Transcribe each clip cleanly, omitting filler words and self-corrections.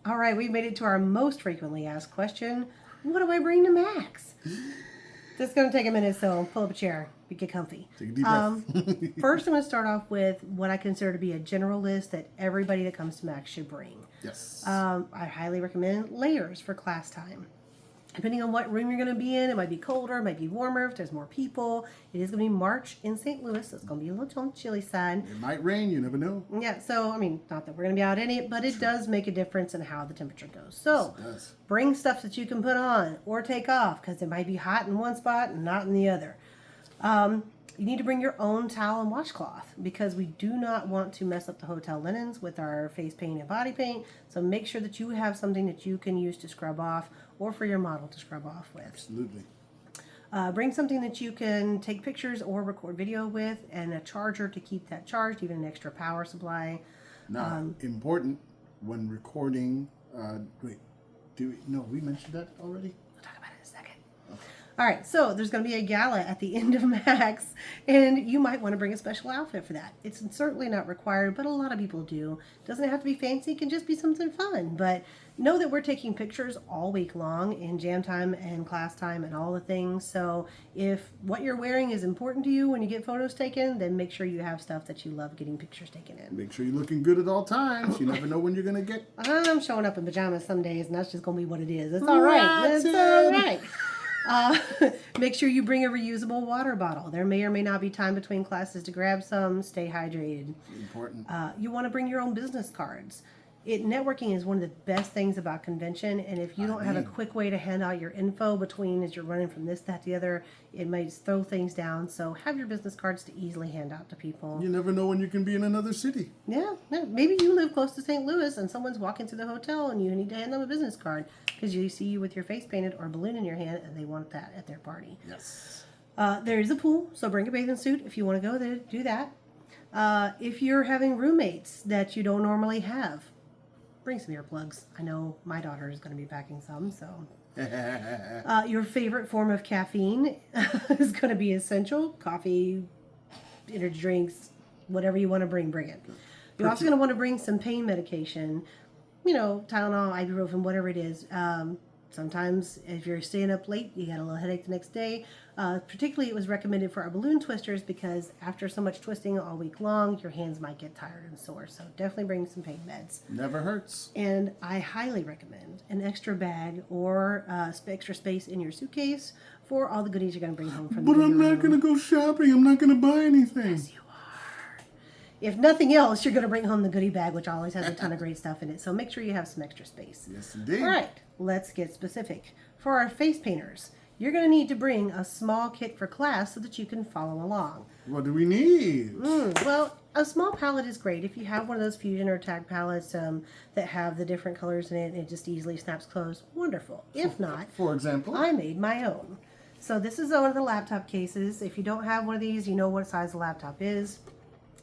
All right, we've made it to our most frequently asked question. What do I bring to Max? This is going to take a minute, so pull up a chair. Get comfy. Take a deep breath. First, I'm going to start off with what I consider to be a general list that everybody that comes to Max should bring. Yes. I highly recommend layers for class time. Depending on what room you're going to be in, it might be colder, it might be warmer if there's more people. It is going to be March in St. Louis, so it's going to be a little on the chilly side. It might rain, you never know. Yeah, so, I mean, not that we're going to be out in it, but it does make a difference in how the temperature goes. So, Yes, it does. bring stuff that you can put on or take off because it might be hot in one spot and not in the other. You need to bring your own towel and washcloth because we do not want to mess up the hotel linens with our face paint and body paint. So make sure that you have something that you can use to scrub off or for your model to scrub off with. Absolutely. Bring something that you can take pictures or record video with and a charger to keep that charged, even an extra power supply. Now, important when recording. We mentioned that already? We'll talk about it in a second. All right, so there's going to be a gala at the end of Max, and you might want to bring a special outfit for that. It's certainly not required, but a lot of people do. Doesn't have to be fancy, it can just be something fun. But know that we're taking pictures all week long in jam time and class time and all the things. So if what you're wearing is important to you when you get photos taken, then make sure you have stuff that you love getting pictures taken in. Make sure you're looking good at all times. You never know when you're going to get... I'm showing up in pajamas some days, and that's just going to be what it is. It's all right. It's all right. Make sure you bring a reusable water bottle. There may or may not be time between classes to grab some. Stay hydrated. Important. You want to bring your own business cards. Networking is one of the best things about convention, and if you don't have a quick way to hand out your info between as you're running from this, that, the other, it might throw things down. So have your business cards to easily hand out to people. You never know when you can be in another city. Yeah, maybe you live close to St. Louis and someone's walking through the hotel and you need to hand them a business card because you see you with your face painted or a balloon in your hand and they want that at their party. Yes. There is a pool, so bring a bathing suit if you want to go there. Do that. If you're having roommates that you don't normally have, bring some earplugs. I know my daughter is going to be packing some, so. Your favorite form of caffeine is going to be essential. Coffee, energy drinks, whatever you want to bring it. You're also going to want to bring some pain medication. Tylenol, ibuprofen, whatever it is. Sometimes if you're staying up late, you got a little headache the next day. Particularly it was recommended for our balloon twisters because after so much twisting all week long, your hands might get tired and sore. So definitely bring some pain meds. Never hurts. And I highly recommend an extra bag or extra space in your suitcase for all the goodies you're going to bring home from the But I'm not going to go shopping. I'm not going to buy anything. Yes, you are. If nothing else, you're going to bring home the goodie bag, which always has a ton of great stuff in it. So make sure you have some extra space. Yes, indeed. All right, let's get specific. For our face painters, you're going to need to bring a small kit for class so that you can follow along. What do we need? Well, a small palette is great. If you have one of those fusion or tag palettes that have the different colors in it and it just easily snaps closed, wonderful. If not, For example? I made my own. So this is one of the laptop cases. If you don't have one of these, you know what size the laptop is.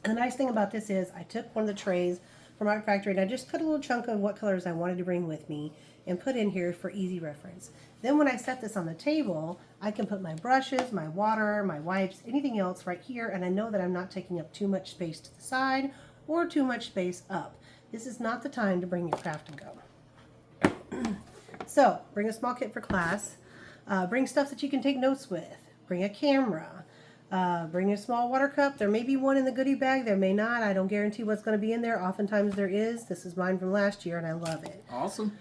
And the nice thing about this is I took one of the trays from Art Factory and I just cut a little chunk of what colors I wanted to bring with me and put in here for easy reference. Then when I set this on the table, I can put my brushes, my water, my wipes, anything else right here, and I know that I'm not taking up too much space to the side or too much space up. This is not the time to bring your craft and go. So, bring a small kit for class. Bring stuff that you can take notes with. Bring a camera. Bring a small water cup. There may be one in the goodie bag. There may not. I don't guarantee what's going to be in there. Oftentimes there is. This is mine from last year, and I love it. Awesome.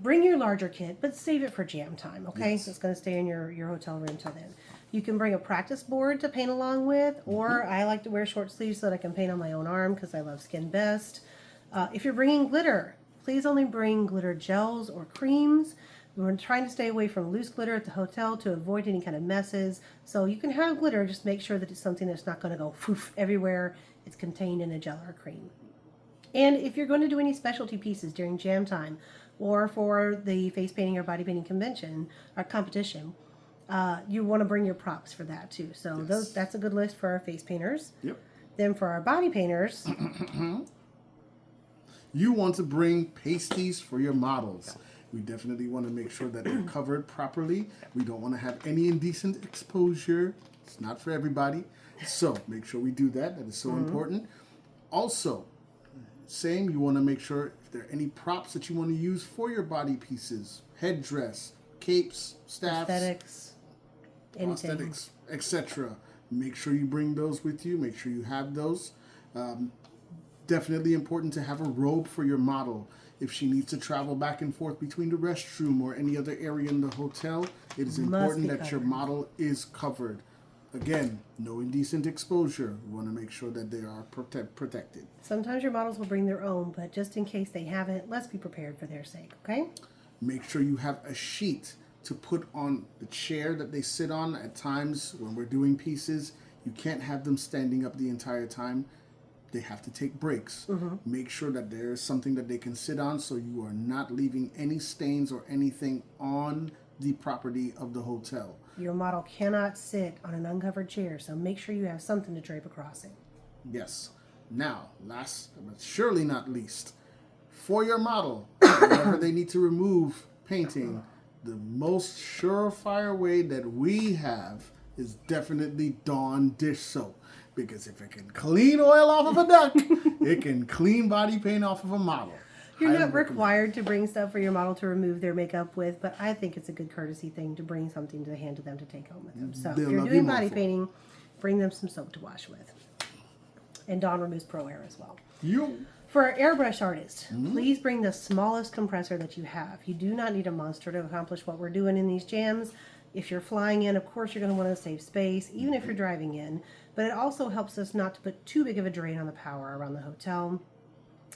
Bring your larger kit, but save it for jam time, okay? Yes. So it's going to stay in your hotel room till then. You can bring a practice board to paint along with, or I like to wear short sleeves so that I can paint on my own arm because I love skin best. If you're bringing glitter, please only bring glitter gels or creams. We're trying to stay away from loose glitter at the hotel to avoid any kind of messes. So you can have glitter, just make sure that it's something that's not going to go poof everywhere. It's contained in a gel or a cream. And if you're going to do any specialty pieces during jam time or for the face painting or body painting convention or competition, you want to bring your props for that too. So Yes. that's a good list for our face painters. Yep. Then for our body painters, You want to bring pasties for your models. We definitely want to make sure that they're covered properly. We don't want to have any indecent exposure. It's not for everybody. So make sure we do that. That is so important. Also, same, you want to make sure there are any props that you want to use for your body pieces, headdress, capes, staffs, anything. prosthetics, etc., make sure you bring those with you. Make sure you have those. Definitely important to have a robe for your model. If she needs to travel back and forth between the restroom or any other area in the hotel, it is important that your model is covered. Again, no indecent exposure. We want to make sure that they are protected. Sometimes your models will bring their own, but just in case they haven't, let's be prepared for their sake, okay? Make sure you have a sheet to put on the chair that they sit on. At times when we're doing pieces, you can't have them standing up the entire time. They have to take breaks. Make sure that there is something that they can sit on so you are not leaving any stains or anything on the property of the hotel. Your model cannot sit on an uncovered chair, so make sure you have something to drape across it. Yes. Now, last but surely not least, for your model, whenever they need to remove painting, the most surefire way that we have is definitely Dawn dish soap. Because if it can clean oil off of a duck, it can clean body paint off of a model. You're not required to bring stuff for your model to remove their makeup with, but I think it's a good courtesy thing to bring something to hand to them to take home with them. So if you're doing body painting, bring them some soap to wash with. And Dawn removes Pro Air as well. For our airbrush artists, please bring the smallest compressor that you have. You do not need a monster to accomplish what we're doing in these jams. If you're flying in, of course, you're going to want to save space, even if you're driving in. But it also helps us not to put too big of a drain on the power around the hotel.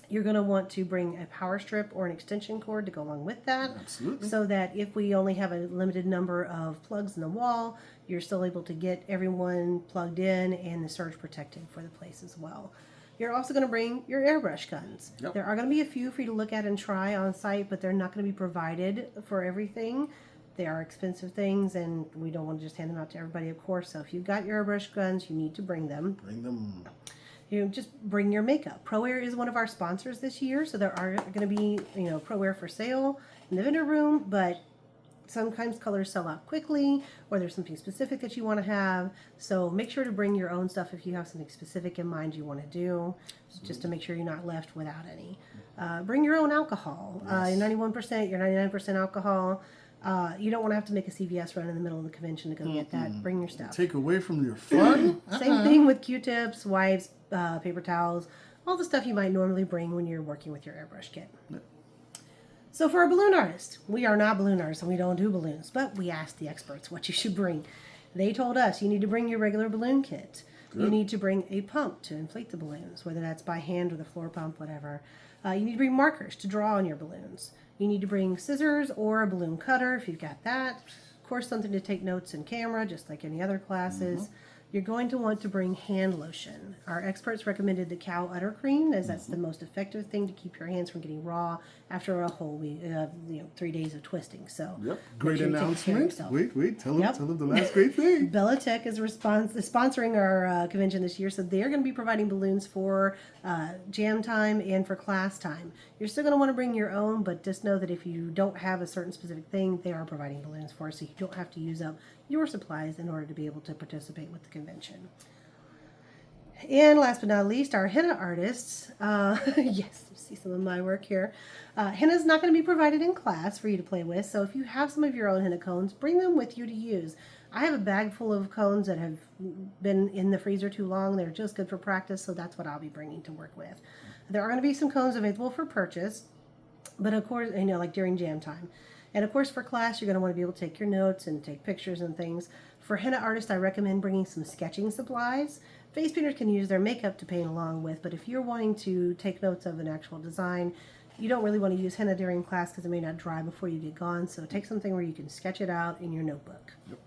You're going to want to bring a power strip or an extension cord to go along with that. Absolutely. So that if we only have a limited number of plugs in the wall, you're still able to get everyone plugged in and the surge protected for the place as well. You're also going to bring your airbrush guns. Yep. There are going to be a few for you to look at and try on site, but they're not going to be provided for everything. They are expensive things, and we don't want to just hand them out to everybody, of course. So if you've got your airbrush guns, you need to bring them. Bring them. You know, just bring your makeup. Pro Air is one of our sponsors this year, so there are going to be, Pro Air for sale in the vendor room, but sometimes colors sell out quickly, or there's something specific that you want to have. So make sure to bring your own stuff if you have something specific in mind you want to do, just to make sure you're not left without any. Bring your own alcohol. Yes. Your 91%, your 99% alcohol. You don't want to have to make a CVS run in the middle of the convention to go get that. Bring your stuff. Take away from your fun. Same thing with Q-tips, wipes, paper towels, all the stuff you might normally bring when you're working with your airbrush kit. Yep. So for a balloon artist, we are not balloon artists and we don't do balloons, but we asked the experts what you should bring. They told us you need to bring your regular balloon kit. Good. You need to bring a pump to inflate the balloons, whether that's by hand or the floor pump, whatever. You need to bring markers to draw on your balloons. You need to bring scissors or a balloon cutter if you've got that. Of course, something to take notes in camera, just like any other classes. You're going to want to bring hand lotion. Our experts recommended the Cow Udder Cream, as that's the most effective thing to keep your hands from getting raw after a whole week, 3 days of twisting. So, great announcement. Wait, tell them the last great thing. Bellatech is sponsoring our convention this year, so they're going to be providing balloons for jam time and for class time. You're still going to want to bring your own, but just know that if you don't have a certain specific thing, they are providing balloons for us, so you don't have to use up your supplies in order to be able to participate with the convention. And last but not least, our henna artists. Yes, you see some of my work here. Henna is not going to be provided in class for you to play with, so if you have some of your own henna cones, bring them with you to use. I have a bag full of cones that have been in the freezer too long. They're just good for practice, so that's what I'll be bringing to work with. There are going to be some cones available for purchase, but of course, like during jam time. And of course, for class, you're going to want to be able to take your notes and take pictures and things. For henna artists, I recommend bringing some sketching supplies. Face painters can use their makeup to paint along with, but if you're wanting to take notes of an actual design, you don't really want to use henna during class because it may not dry before you get gone. So take something where you can sketch it out in your notebook. Yep.